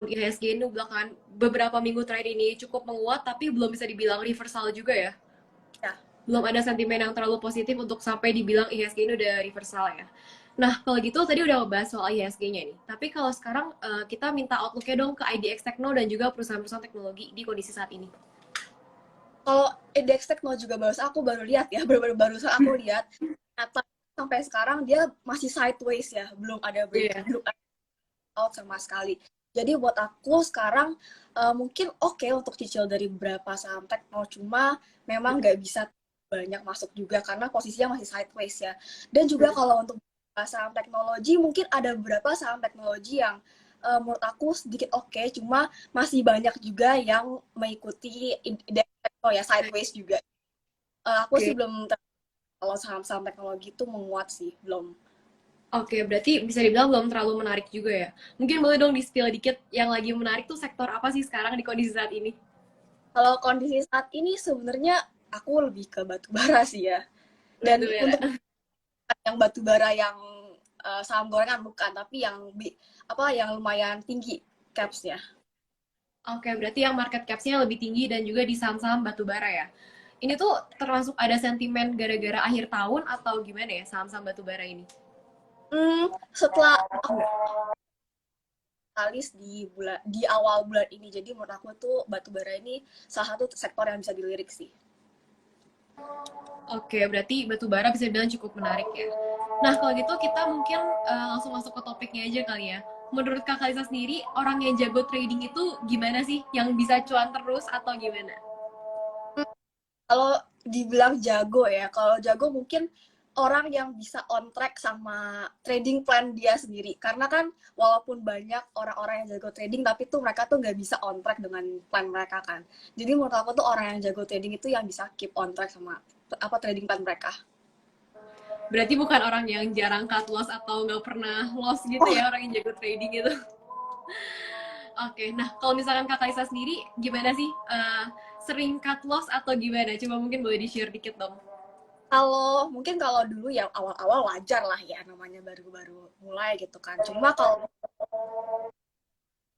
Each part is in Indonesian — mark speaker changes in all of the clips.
Speaker 1: IHSG ini belakangan beberapa minggu terakhir ini cukup menguat, tapi belum bisa dibilang reversal juga ya.
Speaker 2: Ya.
Speaker 1: Belum ada sentimen yang terlalu positif untuk sampai dibilang IHSG ini udah reversal ya. Nah, kalau gitu tadi udah ngebahas soal IHSG-nya nih. Tapi kalau sekarang kita minta outlook-nya dong ke IDX Tekno dan juga perusahaan-perusahaan teknologi di kondisi saat ini.
Speaker 2: Kalau indeks tekno juga baru lihat ya, barusan aku lihat. Ternyata sampai sekarang dia masih sideways ya, belum ada break,
Speaker 1: Iya.
Speaker 2: belum ada out sama sekali. Jadi buat aku sekarang mungkin oke untuk cicil dari beberapa saham tekno, cuma memang nggak bisa banyak masuk juga karena posisinya masih sideways ya. Dan juga kalau untuk saham teknologi, mungkin ada beberapa saham teknologi yang menurut aku sedikit oke, cuma masih banyak juga yang mengikuti indeks tekno ya, sideways juga. Aku sih
Speaker 1: Oke.
Speaker 2: belum kalau saham-saham teknologi itu menguat sih, belum.
Speaker 1: Oke, berarti bisa dibilang belum terlalu menarik juga ya. Mungkin boleh dong di-spill dikit yang lagi menarik tuh sektor apa sih sekarang di kondisi saat ini?
Speaker 2: Kalau kondisi saat ini sebenarnya aku lebih ke batu bara sih ya. Dan
Speaker 1: Betul
Speaker 2: untuk
Speaker 1: ya.
Speaker 2: yang batu bara yang saham gorengan bukan, tapi yang apa yang lumayan tinggi capsnya.
Speaker 1: Oke, berarti yang market cap-nya lebih tinggi dan juga di saham-saham batubara ya. Ini tuh termasuk ada sentimen gara-gara akhir tahun atau gimana ya saham-saham batubara ini?
Speaker 2: Setelah analis di awal bulan ini, jadi menurut aku tuh batu bara ini salah satu sektor yang bisa dilirik sih.
Speaker 1: Oke, berarti batubara bisa dibilang cukup menarik ya. Nah, kalau gitu kita mungkin langsung masuk ke topiknya aja kali ya. Menurut Kak Kalisa sendiri, orang yang jago trading itu gimana sih? Yang bisa cuan terus atau gimana?
Speaker 2: Kalau dibilang jago ya, kalau jago mungkin orang yang bisa on track sama trading plan dia sendiri. Karena kan walaupun banyak orang-orang yang jago trading, tapi tuh mereka tuh nggak bisa on track dengan plan mereka kan. Jadi menurut aku tuh orang yang jago trading itu yang bisa keep on track sama apa trading plan mereka.
Speaker 1: Berarti bukan orang yang jarang cut loss atau nggak pernah loss gitu
Speaker 2: Oh,
Speaker 1: ya, orang yang jago trading gitu. Oke, nah kalau misalkan Kak Kalisa sendiri, gimana sih? Sering cut loss atau gimana? Coba mungkin boleh di-share dikit dong.
Speaker 2: mungkin kalau dulu yang awal-awal wajar lah ya, namanya baru-baru mulai gitu kan. Cuma kalau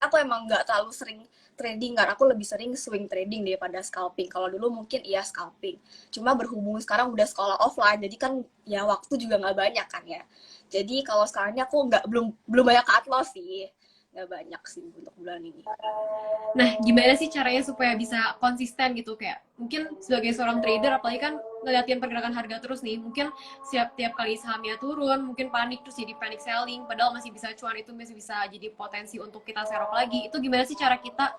Speaker 2: aku emang nggak terlalu sering trading kan, aku lebih sering swing trading daripada scalping. Kalau dulu mungkin iya scalping, cuma berhubung sekarang udah sekolah offline, jadi kan ya waktu juga nggak banyak kan ya. Jadi kalau sekarang ini aku nggak belum belum banyak cut loss sih, nggak banyak sih untuk bulan ini.
Speaker 1: Nah, gimana sih caranya supaya bisa konsisten gitu? Kayak mungkin sebagai seorang trader, apalagi kan ngeliatin pergerakan harga terus nih, mungkin siap tiap kali sahamnya turun, mungkin panik terus jadi panic selling, padahal masih bisa cuan itu masih bisa jadi potensi untuk kita serok lagi. Itu gimana sih cara kita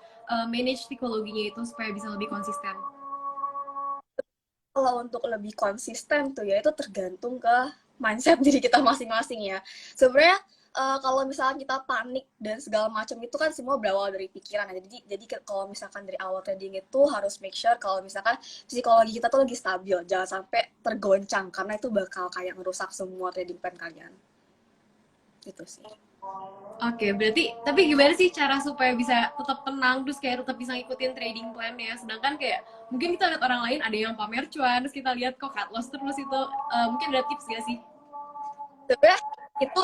Speaker 1: manage psikologinya itu supaya bisa lebih konsisten?
Speaker 2: Kalau untuk lebih konsisten tuh ya itu tergantung ke mindset diri kita masing-masing ya. Sebenarnya kalau misalnya kita panik dan segala macam itu kan semua berawal dari pikiran ya. Jadi kalau misalkan dari awal trading itu harus make sure kalau misalkan psikologi kita tuh lagi stabil, jangan sampai tergoncang karena itu bakal kayak ngerusak semua trading plan kalian. Gitu sih.
Speaker 1: Oke, berarti tapi gimana sih cara supaya bisa tetap tenang terus kayak tetap bisa ngikutin trading plan ya? Sedangkan kayak mungkin kita lihat orang lain ada yang pamer cuan, terus kita lihat kok cut loss terus itu mungkin ada tips gak sih?
Speaker 2: Sebenarnya itu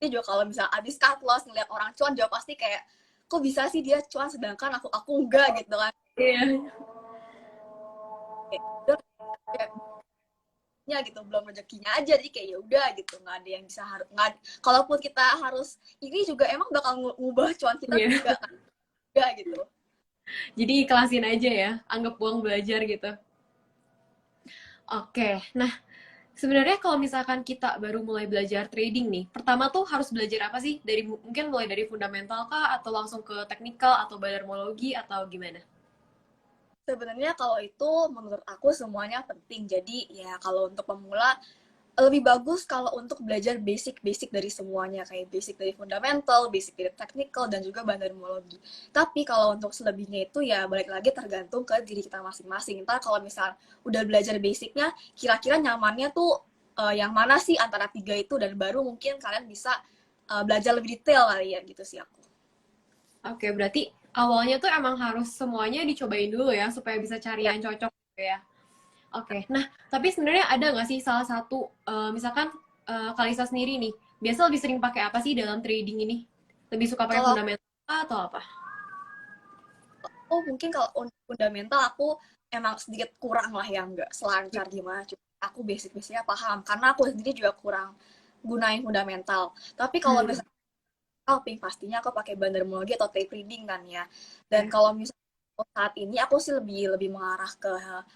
Speaker 2: ini juga kalau misalnya abis cut loss ngeliat orang cuan juga pasti kayak kok bisa sih dia cuan sedangkan aku enggak gitu kan.
Speaker 1: Iya.
Speaker 2: Kayak, ya gitu belum rezekinya aja jadi kayak ya udah gitu nggak ada yang bisa harus nggak kalaupun kita harus ini juga emang bakal ngubah cuan kita
Speaker 1: Iya.
Speaker 2: enggak kan enggak gitu.
Speaker 1: Jadi ikhlasin aja ya, anggap uang belajar gitu. Oke, nah sebenarnya kalau misalkan kita baru mulai belajar trading nih, pertama tuh harus belajar apa sih? Dari mungkin mulai dari fundamental kah atau langsung ke teknikal atau badarmologi atau gimana?
Speaker 2: Sebenarnya kalau itu menurut aku semuanya penting jadi ya kalau untuk pemula lebih bagus kalau untuk belajar basic-basic dari semuanya kayak basic dari fundamental, basic dari technical dan juga bandarmologi. Tapi kalau untuk selebihnya itu ya balik lagi tergantung ke diri kita masing-masing. Ntar kalau misal udah belajar basicnya, kira-kira nyamannya tuh yang mana sih antara tiga itu dan baru mungkin kalian bisa belajar lebih detail kali ya gitu sih aku.
Speaker 1: Oke, berarti awalnya tuh emang harus semuanya dicobain dulu ya supaya bisa cari
Speaker 2: Ya,
Speaker 1: yang cocok gitu ya. Oke, nah tapi sebenarnya ada nggak sih salah satu misalkan Kalisa sendiri nih biasa lebih sering pakai apa sih dalam trading ini? Lebih suka pakai
Speaker 2: kalau
Speaker 1: fundamental atau apa?
Speaker 2: Oh, mungkin kalau untuk fundamental aku emang sedikit kurang lah ya, nggak selancar gimana. Cuma aku basic-basicnya paham, karena aku sendiri juga kurang gunain fundamental. Tapi kalau
Speaker 1: Hmm.
Speaker 2: misalnya scalping, pastinya aku pakai bandermologi atau tape reading kan ya. Dan
Speaker 1: Ya.
Speaker 2: kalau misalnya saat ini aku sih lebih lebih mengarah ke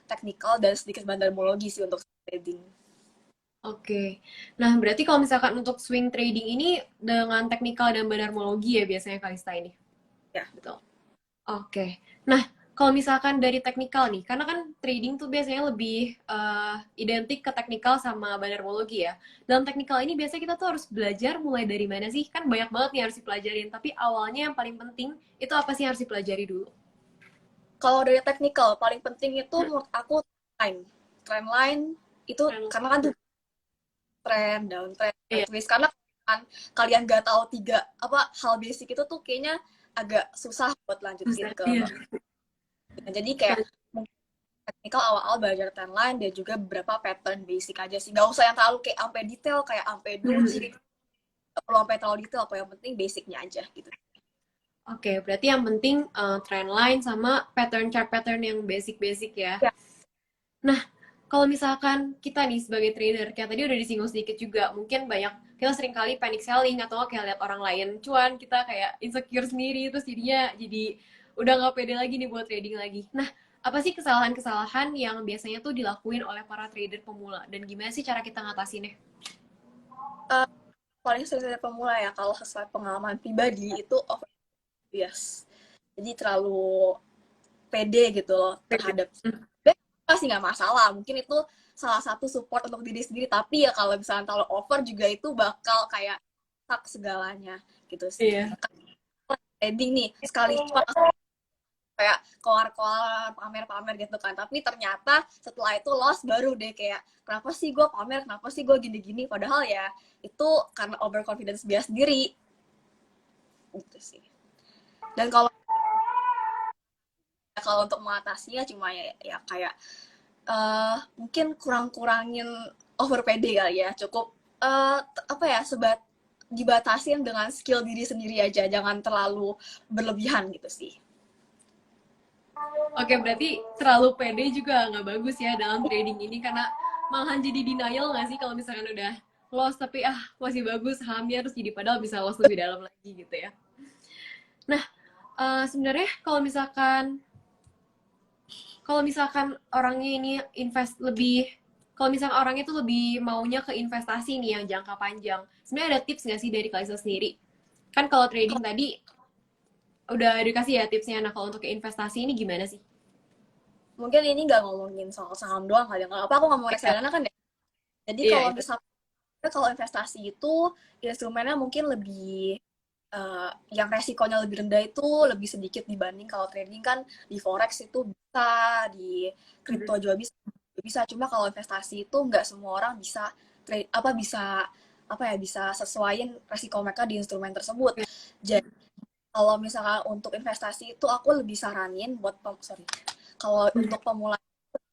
Speaker 2: technical dan sedikit bandermologi sih untuk trading.
Speaker 1: Oke. Nah, berarti kalau misalkan untuk swing trading ini dengan teknikal dan banarmologi ya biasanya Kalista ini.
Speaker 2: Ya,
Speaker 1: Betul. Oke. Nah, kalau misalkan dari teknikal nih, karena kan trading tuh biasanya lebih identik ke teknikal sama banarmologi ya. Dalam teknikal ini biasanya kita tuh harus belajar mulai dari mana sih? Kan banyak banget nih yang harus dipelajarin, tapi awalnya yang paling penting itu apa sih yang harus dipelajari dulu?
Speaker 2: kalau dari technical paling penting itu menurut aku trend line itu,
Speaker 1: Keren.
Speaker 2: karena kan tuh trend, downtrend,
Speaker 1: Iya,
Speaker 2: sideways. Karena kan kalian nggak tahu tiga apa hal basic itu tuh kayaknya agak susah buat lanjutin
Speaker 1: susah.
Speaker 2: ke
Speaker 1: Iya.
Speaker 2: jadi kayak mungkin teknikal awal-awal belajar trendline dan juga beberapa pattern basic aja sih, nggak usah yang terlalu kayak sampai detail kayak sampai doji gitu, nggak perlu sampai terlalu detail, apa yang penting basicnya aja gitu.
Speaker 1: Oke, berarti yang penting trend line sama pattern chart pattern yang basic-basic ya.
Speaker 2: Ya,
Speaker 1: Nah, kalau misalkan kita nih sebagai trader, kayak tadi udah disinggung sedikit juga, mungkin banyak kita sering kali panic selling atau kayak lihat orang lain cuan, kita kayak insecure sendiri, terus jadinya jadi udah nggak pede lagi nih buat trading lagi. Nah, apa sih kesalahan-kesalahan yang biasanya tuh dilakuin oleh para trader pemula dan gimana sih cara kita ngatasinnya?
Speaker 2: paling sering dari pemula ya, kalau sesuai pengalaman pribadi itu over bias, jadi terlalu pede gitu loh terhadap pasti nggak masalah, mungkin itu salah satu support untuk diri sendiri, tapi ya kalau misalnya terlalu over juga itu bakal kayak tak segalanya gitu sih.
Speaker 1: Iya.
Speaker 2: Trading nih sekali cuma kayak keluar-keluar pamer-pamer gitu kan, tapi ternyata setelah itu loss baru deh kayak kenapa sih gue pamer, kenapa sih gue gini-gini, padahal ya itu karena overconfidence bias diri gitu sih. Dan kalau kalau untuk mengatasinya cuma ya kayak mungkin kurang-kurangin over PD kali ya, cukup apa ya, dibatasin dengan skill diri sendiri aja, jangan terlalu berlebihan gitu sih.
Speaker 1: Oke, berarti terlalu pede juga nggak bagus ya dalam trading ini karena malahan jadi denial nggak sih kalau misalkan udah loss tapi masih bagus sahamnya terus jadi padahal bisa loss lebih dalam lagi gitu ya. Nah, sebenarnya kalau misalkan orangnya ini invest lebih kalau misalkan orangnya itu lebih maunya ke investasi nih yang jangka panjang. Sebenarnya ada tips nggak sih dari Kalisa sendiri? Kan kalau trading tadi udah dikasih ya tipsnya. Nah, kalau untuk ke investasi ini gimana sih?
Speaker 2: Mungkin ini nggak ngomongin soal saham doang kali ya, nggak apa aku ngomong
Speaker 1: Iya,
Speaker 2: reksadana kan ya. Jadi
Speaker 1: iya
Speaker 2: kalau
Speaker 1: itu.
Speaker 2: misalnya kalau investasi itu instrumennya mungkin lebih yang resikonya lebih rendah itu lebih sedikit dibanding kalau trading kan. Di forex itu bisa, di kripto juga bisa, cuma kalau investasi itu nggak semua orang bisa trade apa bisa apa ya bisa sesuaiin resiko mereka di instrumen tersebut. Jadi kalau misalnya untuk investasi itu aku lebih saranin buat kalau untuk pemula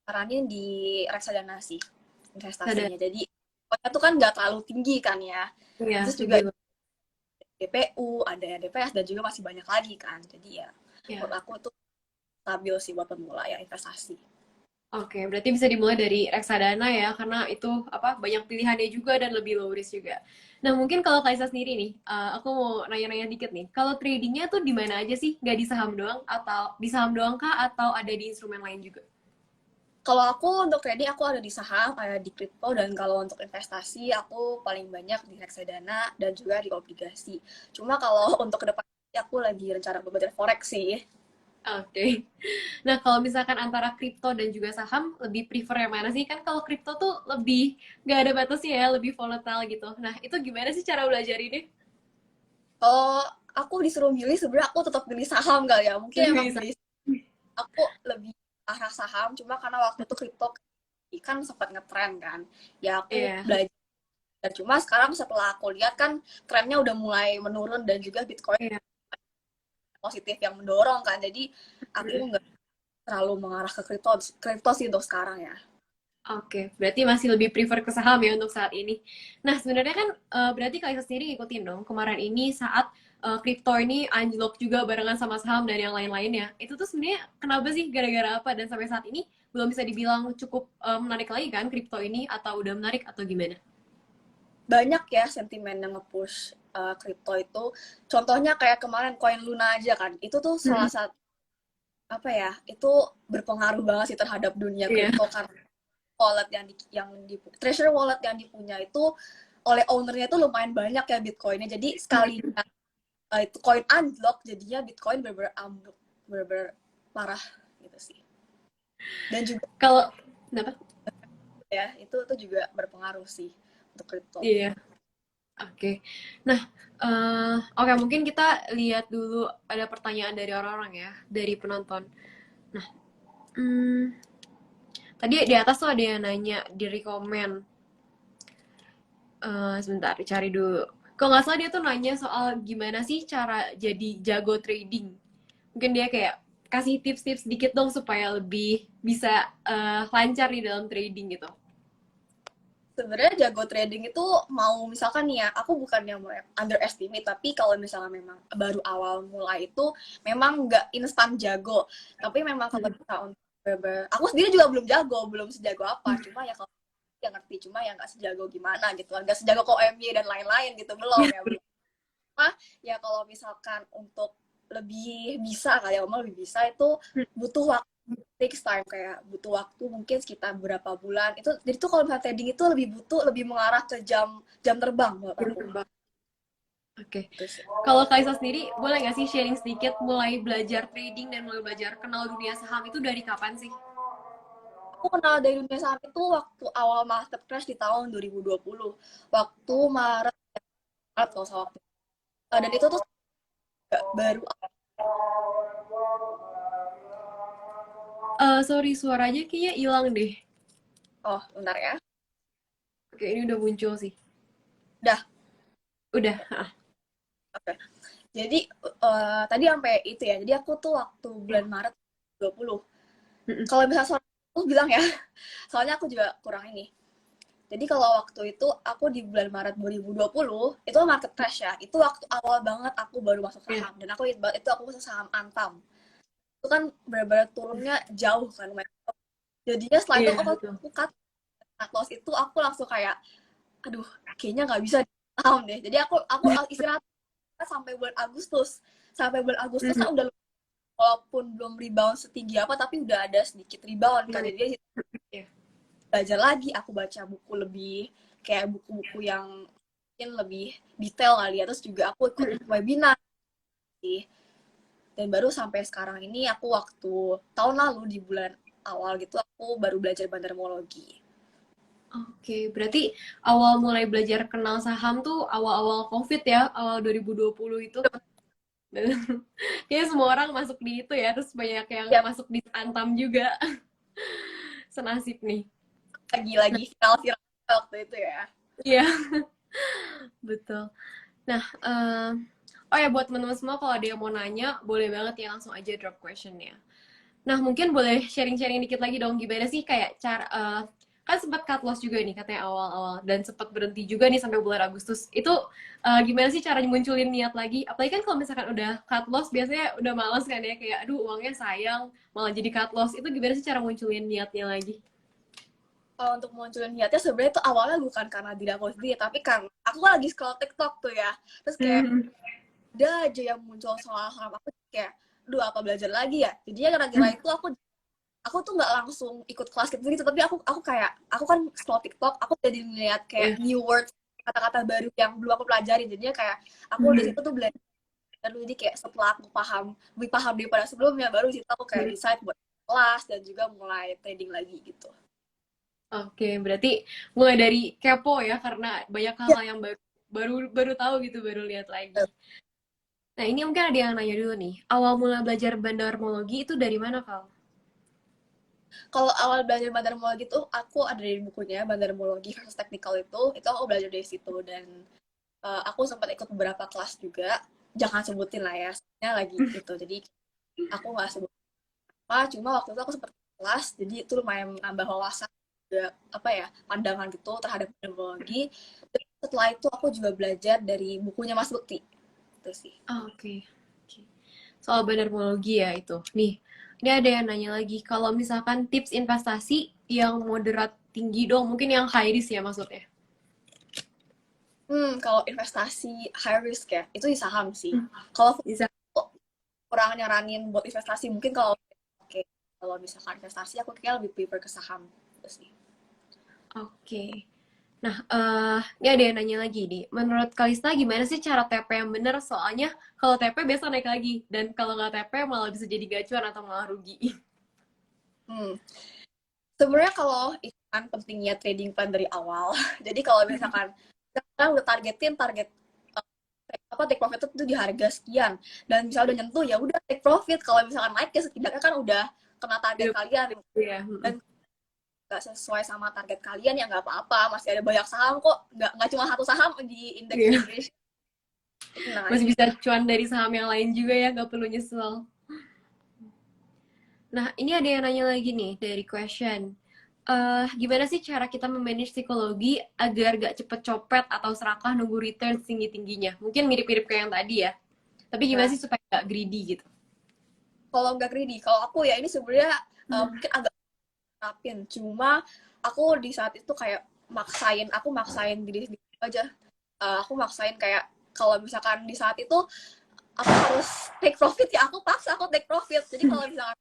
Speaker 2: saranin di reksadana sih
Speaker 1: Ada.
Speaker 2: investasinya. Jadi pokoknya tuh kan nggak terlalu tinggi kan ya.
Speaker 1: Iya,
Speaker 2: Terus juga
Speaker 1: setuju.
Speaker 2: DPU, ada DPS, dan juga masih banyak lagi kan. Jadi ya menurut
Speaker 1: Ya.
Speaker 2: aku itu stabil sih buat pemula ya investasi.
Speaker 1: Oke, berarti bisa dimulai dari reksadana ya, karena itu apa banyak pilihannya juga dan lebih low risk juga. Nah, mungkin kalau Kaisa sendiri nih, aku mau nanya-nanya dikit nih. Kalau tradingnya tuh di mana aja sih? Nggak di saham doang atau di saham doang kah atau ada di instrumen lain juga?
Speaker 2: Kalau aku untuk trading aku ada di saham, ada di kripto, dan kalau untuk investasi aku paling banyak di reksadana dan juga di obligasi. Cuma kalau untuk ke depan aku lagi rencana belajar forex sih.
Speaker 1: Oke. Nah, kalau misalkan antara kripto dan juga saham, lebih prefer yang mana sih? Kan kalau kripto tuh lebih nggak ada batasnya ya, lebih volatile gitu. Nah, itu gimana sih cara belajar ini?
Speaker 2: Kalau aku disuruh milih, sebenarnya aku tetap pilih saham kali ya. Mungkin
Speaker 1: Lebih
Speaker 2: emang
Speaker 1: bisa.
Speaker 2: base aku lebih arah saham, cuma karena waktu itu kripto kan sempat ngetren kan. Ya aku
Speaker 1: Iya.
Speaker 2: belajar. Cuma sekarang setelah aku lihat kan trennya udah mulai menurun dan juga Bitcoin
Speaker 1: Iya.
Speaker 2: positif yang mendorong kan. Jadi aku nggak terlalu mengarah ke kripto, kripto sih untuk sekarang ya.
Speaker 1: Oke, berarti masih lebih prefer ke saham ya untuk saat ini. Nah, sebenarnya kan berarti Kalisa sendiri ngikutin dong kemarin ini saat kripto ini anjlok juga barengan sama saham dan yang lain-lainnya. Itu tuh sebenarnya kenapa sih? Gara-gara apa? Dan sampai saat ini belum bisa dibilang cukup menarik lagi kan kripto ini, atau udah menarik atau gimana?
Speaker 2: Banyak ya sentimen yang nge-push kripto itu. Contohnya kayak kemarin koin Luna aja kan. Itu tuh salah
Speaker 1: Mm-mm.
Speaker 2: satu apa ya? Itu berpengaruh banget sih terhadap dunia
Speaker 1: Iya.
Speaker 2: kripto karena wallet yang di treasure wallet yang dipunya itu oleh ownernya itu lumayan banyak ya Bitcoinnya. Jadi sekalinya itu koin unlock jadinya Bitcoin bener-bener ambruk, bener-bener parah gitu sih. Dan juga
Speaker 1: Kalau kenapa?
Speaker 2: ya itu juga berpengaruh sih untuk kripto.
Speaker 1: Iya. Oke. Nah, oke, mungkin kita lihat dulu ada pertanyaan dari orang-orang ya, dari penonton. Nah, hmm, tadi di atas tuh ada yang nanya di rekomen. Sebentar, cari dulu. Kalau nggak salah dia tuh nanya soal gimana sih cara jadi jago trading. Mungkin dia kayak kasih tips-tips dikit dong supaya lebih bisa lancar di dalam trading gitu.
Speaker 2: Sebenarnya jago trading itu mau misalkan nih ya, aku bukan yang mau underestimate, tapi kalau misalnya memang baru awal mulai itu memang nggak instan jago. Tapi memang kalau kita untuk aku sendiri juga belum jago, belum sejago apa. Cuma ya kalau yang ngerti, cuma ya nggak sejago gimana gitu, nggak sejago kok OMY dan lain-lain gitu, belum ya belum. Cuma ya kalau misalkan untuk lebih bisa kali ya, lebih bisa itu butuh waktu, takes time, kayak butuh waktu mungkin sekitar beberapa bulan itu. Jadi tuh kalau misalnya trading itu lebih mengarah ke jam jam terbang menurut aku
Speaker 1: Oke.
Speaker 2: gitu sih.
Speaker 1: Kalau Kaisa sendiri, boleh nggak sih sharing sedikit mulai belajar trading dan mulai belajar kenal dunia saham itu dari kapan sih?
Speaker 2: Aku kenal dari dunia saham itu waktu awal market crash di tahun 2020, waktu Maret, kalau salah waktu. Dan itu tuh baru.
Speaker 1: Sorry, suaranya kayaknya hilang deh.
Speaker 2: Oh bentar ya,
Speaker 1: Oke, ini udah muncul sih.
Speaker 2: udah.
Speaker 1: Udah. Ah.
Speaker 2: Oke. Jadi tadi sampai itu ya, jadi aku tuh waktu bulan Maret 2020,
Speaker 1: Mm-mm.
Speaker 2: kalau misalnya soal aku bilang ya, soalnya aku juga kurang ini. Jadi kalau waktu itu aku di bulan Maret 2020 itu market crash ya. Itu waktu awal banget aku baru masuk
Speaker 1: Iya.
Speaker 2: saham, dan aku ingat banget itu aku masuk saham Antam. Itu kan benar-benar turunnya jauh kan. Jadinya setelah itu
Speaker 1: Iya,
Speaker 2: aku
Speaker 1: betul.
Speaker 2: cut loss itu aku langsung kayak aduh kayaknya nggak bisa di saham deh. Jadi aku istirahat sampai bulan Agustus. Sampai bulan Agustus
Speaker 1: Mm-mm.
Speaker 2: kan udah, walaupun belum rebound setinggi apa tapi udah ada sedikit rebound kan.
Speaker 1: Naik.
Speaker 2: Jadi
Speaker 1: Iya.
Speaker 2: belajar lagi, aku baca buku lebih kayak buku-buku yang mungkin lebih detail kali ya, terus juga aku ikut
Speaker 1: Mm-mm.
Speaker 2: webinar sih. Dan baru sampai sekarang ini aku waktu tahun lalu di bulan awal gitu aku baru belajar bandarmologi.
Speaker 1: Oke, berarti awal mulai belajar kenal saham tuh awal-awal COVID ya, awal 2020 itu. Kayaknya semua orang masuk di itu ya, terus banyak yang
Speaker 2: Ya
Speaker 1: masuk di Antam juga. Senasib nih.
Speaker 2: lagi viral-viral waktu itu ya.
Speaker 1: Iya, betul. Nah, oh ya buat teman-teman semua kalau ada yang mau nanya, boleh banget ya langsung aja drop questionnya. Nah, mungkin boleh sharing-sharing dikit lagi dong, gimana sih kayak cara, kan sempat cut loss juga nih katanya awal-awal, dan sempat berhenti juga nih sampai bulan Agustus. Itu gimana sih caranya munculin niat lagi? Apalagi kan kalau misalkan udah cut loss, biasanya udah males kan ya, kayak aduh uangnya sayang, malah jadi cut loss. Itu gimana sih cara munculin niatnya lagi?
Speaker 2: Kalau untuk munculin niatnya sebenarnya itu awalnya bukan karena diri aku sendiri, tapi karena aku kan lagi scroll TikTok tuh ya, terus kayak
Speaker 1: Hmm.
Speaker 2: ada aja yang muncul soal hal aku kayak aduh apa belajar lagi ya. Jadinya gara-gara itu aku tuh nggak langsung ikut kelas gitu, tapi aku kayak aku kan scroll TikTok, aku jadi ngeliat kayak
Speaker 1: Iya.
Speaker 2: new words, kata-kata baru yang belum aku pelajari. Jadinya kayak aku di
Speaker 1: Hmm.
Speaker 2: situ tuh belajar dulu. Jadi kayak setelah aku lebih paham daripada sebelumnya, baru di situ aku kayak
Speaker 1: Hmm.
Speaker 2: decide buat kelas dan juga mulai trading lagi gitu.
Speaker 1: Oke, berarti mulai dari kepo ya, karena banyak
Speaker 2: Ya,
Speaker 1: hal-hal yang baru baru baru tahu gitu, baru lihat lagi. Nah, ini mungkin ada yang nanya dulu nih. Awal mula belajar bandarmologi itu dari mana, Kal?
Speaker 2: kalau awal belajar bandarmologi tuh aku ada dari bukunya Bandarmologi versus Technical, itu aku belajar dari situ. Dan aku sempat ikut beberapa kelas juga, jangan sebutin lah ya soalnya lagi itu, jadi aku nggak sebut apa. Cuma waktu itu aku sempat kelas, jadi itu lumayan menambah wawasan juga, apa ya, pandangan gitu terhadap bandarmologi. Dan setelah itu aku juga belajar dari bukunya Mas Bukti. itu sih.
Speaker 1: Oke. Oke. Soal bandarmologi ya itu. Nih, ini ada yang nanya lagi. Kalau misalkan tips investasi yang moderat tinggi dong, mungkin yang high risk ya maksudnya.
Speaker 2: Kalau investasi high risk ya, itu di saham sih.
Speaker 1: Hmm,
Speaker 2: Kalau
Speaker 1: bisa.
Speaker 2: kurang nyaranin buat investasi, mungkin kalau oke, kalau misalkan investasi aku kayak lebih prefer ke saham gitu sih.
Speaker 1: Oke. Nah, ini ada yang nanya lagi nih. Menurut Kalista gimana sih cara TP yang bener? Soalnya kalau TP biasa naik lagi. Dan kalau nggak TP malah bisa jadi gacuan atau malah rugi.
Speaker 2: Hmm. Sebenarnya kalau itu kan pentingnya trading plan dari awal. Jadi kalau misalkan kita udah targetin target take profit itu di harga sekian dan misalnya udah nyentuh ya udah take profit. Kalau misalkan naik ya setidaknya kan udah kena target kalian
Speaker 1: Iya.
Speaker 2: dan nggak sesuai sama target kalian ya nggak apa-apa, masih ada banyak saham kok, nggak cuma satu saham di indeks
Speaker 1: Iya.
Speaker 2: Indonesia. Nah,
Speaker 1: Masih bisa cuan dari saham yang lain juga ya, nggak perlu nyesel. Nah, ini ada yang nanya lagi nih dari question. Gimana sih cara kita memanage psikologi agar gak cepet copet atau serakah nunggu return tinggi-tingginya? Mungkin mirip-mirip kayak yang tadi ya. Tapi gimana
Speaker 2: nah
Speaker 1: sih supaya gak greedy gitu?
Speaker 2: kalau nggak greedy, kalau aku ya ini sebenarnya mungkin agak rapin, cuma aku di saat itu kayak maksain diri sendiri aja. Aku maksain kayak kalau misalkan di saat itu aku harus take profit ya aku paksa aku take profit. Jadi kalau misalkan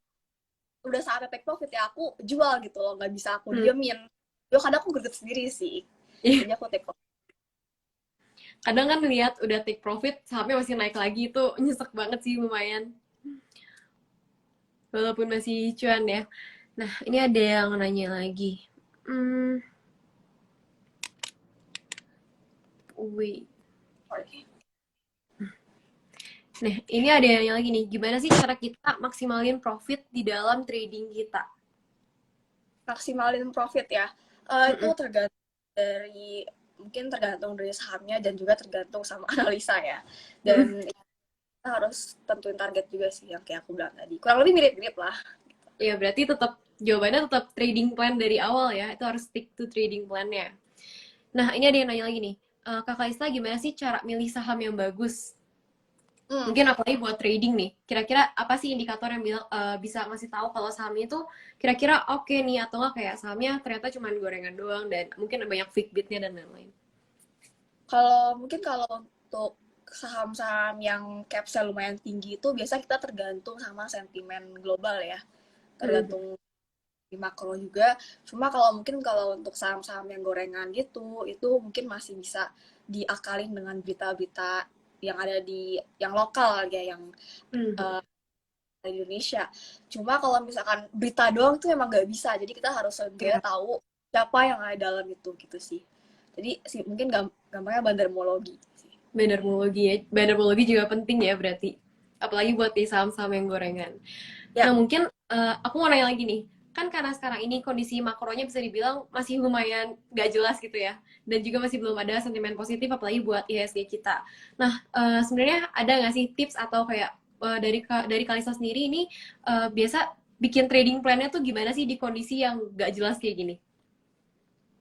Speaker 2: udah saatnya take profit ya aku jual gitu loh, nggak bisa aku
Speaker 1: Hmm.
Speaker 2: diemin. Yo kadang aku greget sendiri sih,
Speaker 1: Iya.
Speaker 2: jadi aku take profit.
Speaker 1: Kadang kan lihat udah take profit, sahamnya masih naik lagi, itu nyesek banget sih lumayan. Walaupun masih cuan ya. Nah, ini ada yang nanya lagi. Hmm, wait. Nah, ini ada yang nanya lagi nih. Gimana sih cara kita maksimalin profit di dalam trading kita?
Speaker 2: Maksimalin profit ya, itu
Speaker 1: Mm-mm.
Speaker 2: tergantung dari sahamnya dan juga tergantung sama analisa ya. Dan kita harus tentuin target juga sih yang kayak aku bilang tadi, kurang lebih mirip-mirip lah.
Speaker 1: Ya, berarti tetap jawabannya tetap trading plan dari awal ya. Itu harus stick to trading plan-nya. Nah, ini ada yang nanya lagi nih. Kakak Ista, gimana sih cara milih saham yang bagus?
Speaker 2: Hmm,
Speaker 1: Mungkin apalagi buat trading nih. Kira-kira apa sih indikator yang bilang, bisa ngasih tahu kalau sahamnya itu kira-kira oke nih atau nggak kayak sahamnya ternyata cuma gorengan doang dan mungkin banyak fake beatnya dan lain-lain.
Speaker 2: kalau untuk saham-saham yang capsnya lumayan tinggi itu biasa kita tergantung sama sentimen global ya,
Speaker 1: Hmm.
Speaker 2: tergantung di makro juga. Cuma kalau untuk saham-saham yang gorengan gitu, itu mungkin masih bisa diakalin dengan berita-berita yang ada yang lokal ya, yang
Speaker 1: Hmm.
Speaker 2: di Indonesia. Cuma kalau misalkan berita doang tuh emang nggak bisa. Jadi kita harus
Speaker 1: Ya,
Speaker 2: sebenarnya tahu siapa yang ada dalam itu gitu sih. Jadi sih mungkin gampangnya bandarmologi sih.
Speaker 1: bandarmologi ya. Bandarmologi juga penting ya berarti. Apalagi buat di saham-saham yang gorengan. Nah,
Speaker 2: Ya,
Speaker 1: mungkin aku mau nanya lagi nih. Kan karena sekarang ini kondisi makronya bisa dibilang masih lumayan gak jelas gitu ya. Dan juga masih belum ada sentimen positif apalagi buat IHSG kita. Nah, sebenarnya ada nggak sih tips atau kayak dari Kalisa sendiri ini biasa bikin trading plan-nya tuh gimana sih di kondisi yang gak jelas kayak gini?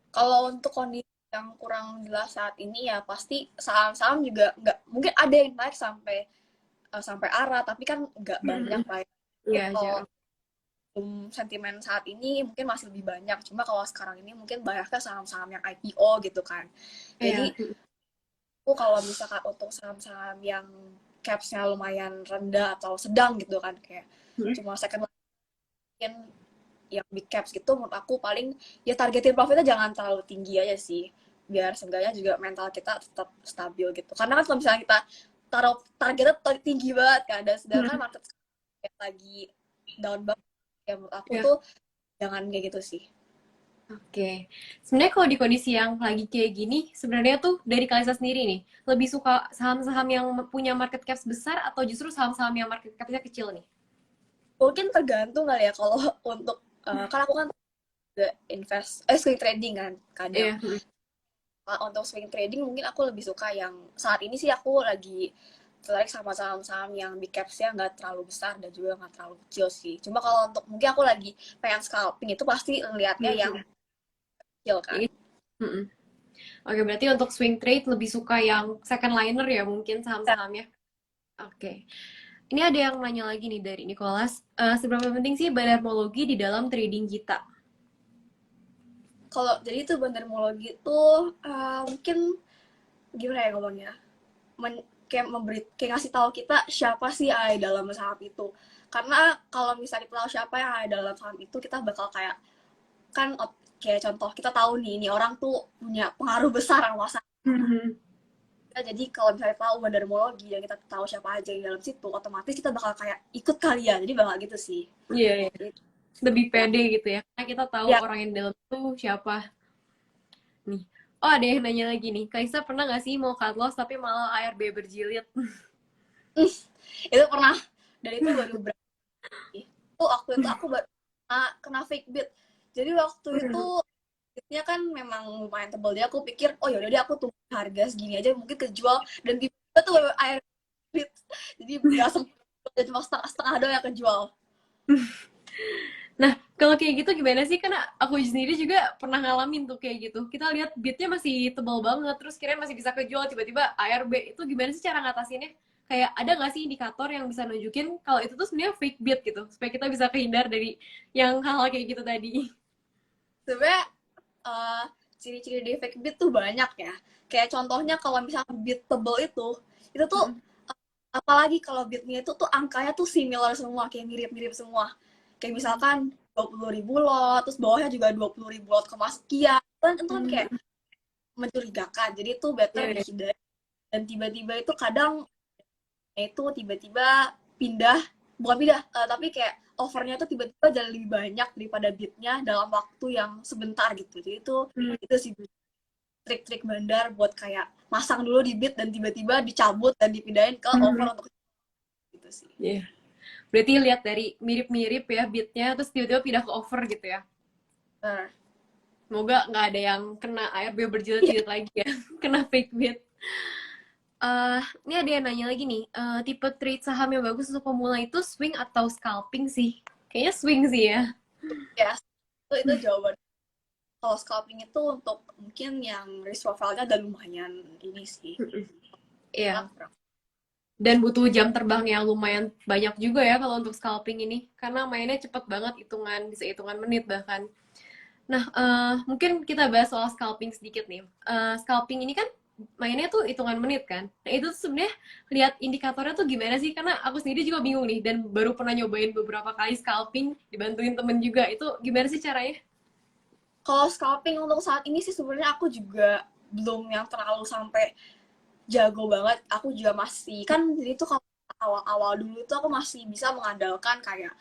Speaker 2: kalau untuk kondisi yang kurang jelas saat ini ya pasti saham-saham juga nggak mungkin ada yang naik sampai arah, tapi kan nggak banyak lah.
Speaker 1: Iya,
Speaker 2: Kalau
Speaker 1: jarang.
Speaker 2: sentimen saat ini mungkin masih lebih banyak. Cuma kalau sekarang ini mungkin banyaknya saham-saham yang IPO gitu kan.
Speaker 1: Iya.
Speaker 2: Jadi aku kalau misalkan untuk saham-saham yang capsnya lumayan rendah atau sedang gitu kan, kayak cuma second mungkin yang big caps gitu, menurut aku paling ya targetin profitnya jangan terlalu tinggi aja sih, biar seenggaknya juga mental kita tetap stabil gitu. Karena kan kalau misalnya kita taruh targetnya tinggi banget kan, dan sedangkan market lagi down banget, ya menurut aku
Speaker 1: Ya.
Speaker 2: tuh jangan kayak gitu sih.
Speaker 1: Oke, sebenarnya kalau di kondisi yang lagi kayak gini, sebenarnya tuh dari Kalisa sendiri nih, lebih suka saham-saham yang punya market cap besar atau justru saham-saham yang market capnya kecil nih?
Speaker 2: Mungkin tergantung kali ya kalau untuk kan aku kan juga swing trading kan kadang.
Speaker 1: Iya.
Speaker 2: Untuk swing trading mungkin aku lebih suka yang saat ini sih aku lagi tertarik sama saham-saham yang big caps-nya nggak terlalu besar dan juga nggak terlalu kecil sih. Cuma kalau untuk mungkin aku lagi pengen scalping itu pasti ngelihatnya yang kecil kan.
Speaker 1: Iya. Oke, berarti untuk swing trade lebih suka yang second liner ya mungkin
Speaker 2: Ya,
Speaker 1: saham-sahamnya. Oke. Ini ada yang nanya lagi nih dari Nicholas. Seberapa penting sih bandarmologi di dalam trading kita?
Speaker 2: Kalau jadi itu bandarmologi itu mungkin gimana ya ngomongnya? Kayak kayak ngasih tahu kita siapa sih AI dalam saham itu. Karena kalau misalnya kita tahu siapa yang ada dalam saham itu, kita bakal kayak kan kayak contoh kita tahu nih ini orang tuh punya pengaruh besar sama saham. Jadi kalau misalnya tahu bandarmologi dan kita tahu siapa aja yang dalam situ, otomatis kita bakal kayak ikut kali ya. Jadi bakal gitu sih.
Speaker 1: Iya, iya. Lebih
Speaker 2: Ya,
Speaker 1: pede gitu ya. Karena kita tahu
Speaker 2: ya
Speaker 1: orang yang dalam itu siapa. Nih. Oh, ada yang nanya lagi nih. Kaisa pernah nggak sih mau cut loss tapi malah ARB berjilid?
Speaker 2: itu pernah. Dan itu baru berapa? Itu waktu itu aku baru kena fake bid. Jadi waktu itu bidnya kan memang lumayan tebal. Jadi aku pikir, oh yaudah deh aku tunggu harga segini aja mungkin kejual. Dan tiba-tiba tuh air bid. Jadi nggak sempat, cuma setengah-setengah doang yang kejual.
Speaker 1: Nah, kalau kayak gitu gimana sih? Karena aku sendiri juga pernah ngalamin tuh kayak gitu. Kita lihat bidnya masih tebal banget, terus kira masih bisa kejual, tiba-tiba ARB. Itu gimana sih cara ngatasinnya? Kayak ada nggak sih indikator yang bisa nunjukin kalau itu tuh sebenarnya fake bid gitu, supaya kita bisa kehindar dari yang hal-hal kayak gitu tadi.
Speaker 2: Sebenarnya ciri-ciri di fake bid tuh banyak ya. Kayak contohnya kalau misalnya bid tebal itu tuh apalagi kalau bidnya itu tuh angkanya tuh similar semua, kayak mirip-mirip semua. Kayak misalkan 20.000 lot, terus bawahnya juga 20.000 lot koma sekian. Itu kan kayak mencurigakan. Jadi itu better
Speaker 1: Iya, iya.
Speaker 2: dihindari. Dan tiba-tiba itu kadang itu tiba-tiba pindah, bukan pindah, tapi kayak overnya itu tiba-tiba jadi lebih banyak daripada bidnya dalam waktu yang sebentar gitu. Jadi itu sih trik-trik bandar buat kayak masang dulu di bid dan tiba-tiba dicabut dan dipindahin ke over untuk gitu sih.
Speaker 1: Iya. Berarti lihat dari mirip-mirip ya bidnya, terus tiba-tiba pindah ke over gitu ya.
Speaker 2: Nah,
Speaker 1: Semoga nggak ada yang kena ARB
Speaker 2: iya.
Speaker 1: berjilid-jilid lagi ya, kena fake bid. Ini ada yang nanya lagi nih, tipe trade saham yang bagus untuk pemula itu swing atau scalping sih? Kayaknya swing sih ya.
Speaker 2: Ya, itu jawaban. Kalau scalping itu untuk mungkin yang risk profile-nya udah lumayan ini sih.
Speaker 1: Iya. Dan butuh jam terbang yang lumayan banyak juga ya kalau untuk scalping ini. Karena mainnya cepet banget, bisa hitungan menit bahkan. Nah, mungkin kita bahas soal scalping sedikit nih. Scalping ini kan mainnya tuh hitungan menit kan. Nah, itu tuh sebenarnya lihat indikatornya tuh gimana sih? Karena aku sendiri juga bingung nih dan baru pernah nyobain beberapa kali scalping, dibantuin temen juga. Itu gimana sih caranya?
Speaker 2: Kalau scalping untuk saat ini sih sebenarnya aku juga belum yang terlalu sampai jago banget. Aku juga masih kan jadi tuh kalau awal-awal dulu tuh aku masih bisa mengandalkan kayak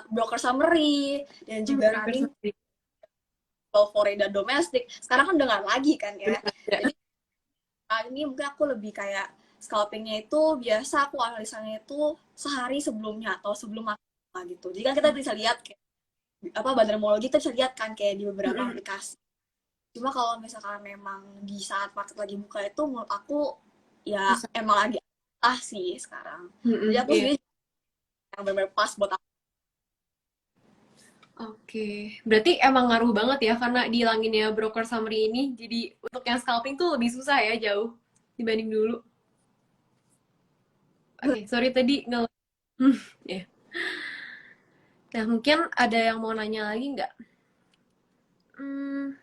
Speaker 2: broker summary dan juga running foreign dan domestik. Sekarang kan udah nggak lagi kan ya. Jadi ini mungkin aku lebih kayak scalpingnya itu biasa aku analisanya itu sehari sebelumnya atau sebelum makan gitu. Jadi kan kita bisa lihat kayak apa bandarmologi kita bisa lihat kan kayak di beberapa aplikasi. Cuma kalau misalkan memang di saat market lagi buka itu menurut aku ya
Speaker 1: Susah.
Speaker 2: emang lagi sih sekarang. Jadi aku
Speaker 1: Iya.
Speaker 2: sendiri yang benar-benar pas buat aku.
Speaker 1: Oke, berarti emang ngaruh banget ya karena dihilanginnya broker summary ini, jadi untuk yang scalping tuh lebih susah ya jauh dibanding dulu. Oke, sorry tadi nggak. Ya. Nah, mungkin ada yang mau nanya lagi nggak? Hmm,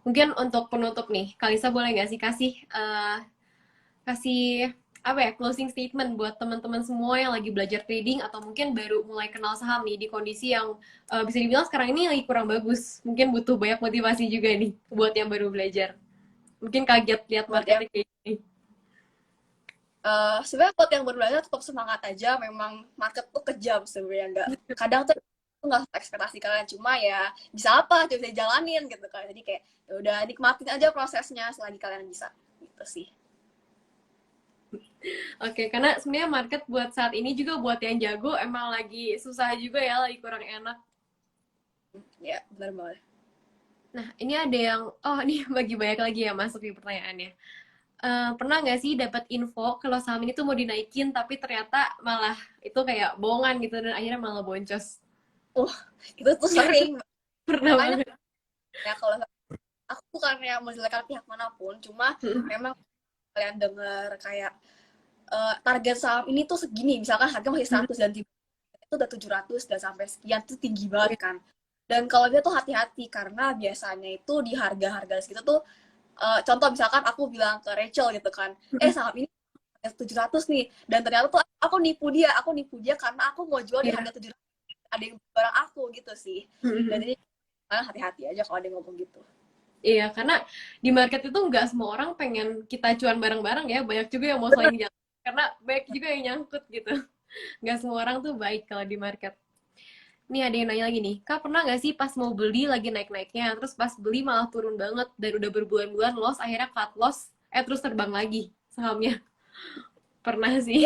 Speaker 1: mungkin untuk penutup nih, Kalisa boleh nggak sih kasih apa ya closing statement buat teman-teman semua yang lagi belajar trading atau mungkin baru mulai kenal saham nih di kondisi yang bisa dibilang sekarang ini lagi kurang bagus. Mungkin butuh banyak motivasi juga nih buat yang baru belajar. Mungkin kaget lihat
Speaker 2: Buat yang
Speaker 1: marketnya kayak gini.
Speaker 2: sebenarnya buat yang baru belajar tetap semangat aja. Memang market tuh kejam sebenarnya nggak. Kadang tuh nggak ekspektasi kalian cuma ya bisa apa coba bisa jalanin gitu kan. Jadi kayak ya udah nikmatin aja prosesnya selagi kalian bisa gitu sih.
Speaker 1: Oke, karena sebenarnya market buat saat ini juga buat yang jago emang lagi susah juga ya, lagi kurang enak.
Speaker 2: Ya benar banget.
Speaker 1: Nah, ini ada yang, oh ini bagi banyak lagi ya masuk di pertanyaannya. Pernah nggak sih dapat info kalau saham ini tuh mau dinaikin tapi ternyata malah itu kayak bohongan gitu dan akhirnya malah boncos?
Speaker 2: uh itu tuh sering
Speaker 1: Pernah
Speaker 2: banyak
Speaker 1: banget.
Speaker 2: ya kalau aku bukannya menjelekkan pihak manapun, cuma memang kalian dengar kayak target saham ini tuh segini, misalkan harga masih 100 dan tiba itu udah 700 dan sampai sekian tuh tinggi banget kan. Dan kalau dia tuh hati-hati karena biasanya itu di harga-harga segitu tuh contoh misalkan aku bilang ke Rachel gitu kan, saham ini 700 nih, dan ternyata tuh aku nipu dia karena aku mau jual di
Speaker 1: Iya.
Speaker 2: harga 700, ada yang barang aku gitu sih. Dan ini hati-hati aja kalau ada yang ngomong gitu.
Speaker 1: Iya, karena di market itu nggak semua orang pengen kita cuan bareng-bareng ya. Banyak juga yang mau
Speaker 2: Bener.
Speaker 1: saling jalan. Karena banyak juga yang nyangkut gitu. Nggak semua orang tuh baik kalau di market. Nih ada yang nanya lagi nih, Kak pernah nggak sih pas mau beli lagi naik-naiknya, terus pas beli malah turun banget, dan udah berbulan-bulan loss, akhirnya cut loss, terus terbang lagi sahamnya? Pernah
Speaker 2: Ya,
Speaker 1: sih.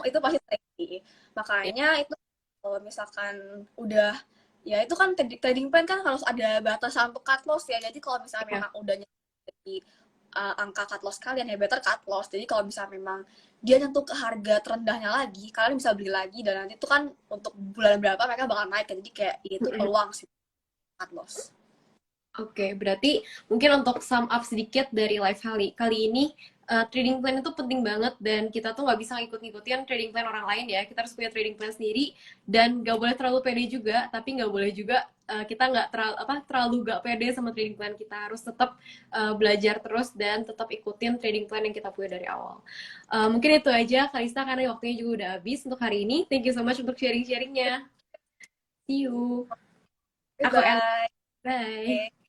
Speaker 2: itu pasti safety.
Speaker 1: Ya,
Speaker 2: Makanya itu kalau misalkan udah, ya itu kan trading plan kan harus ada batasan untuk cut loss ya. Jadi kalau misalnya
Speaker 1: ya.
Speaker 2: memang udah di angka cut loss kalian ya better cut loss. Jadi kalau misalnya memang dia nyentuh ke harga terendahnya lagi, kalian bisa beli lagi, dan nanti itu kan untuk bulan berapa mereka bakal naik kan. Jadi kayak itu peluang sih cut loss.
Speaker 1: Oke, berarti mungkin untuk sum up sedikit dari live kali ini, trading plan itu penting banget dan kita tuh nggak bisa ngikut-ngikutin trading plan orang lain ya. Kita harus punya trading plan sendiri dan nggak boleh terlalu pede juga, tapi nggak boleh juga kita nggak terlalu nggak pede sama trading plan. Kita harus tetap belajar terus dan tetap ikutin trading plan yang kita punya dari awal. Mungkin itu aja, Kalista, karena waktunya juga udah habis untuk hari ini. Thank you so much untuk sharing-sharingnya. See you. Aku end.
Speaker 2: Bye.
Speaker 1: Bye.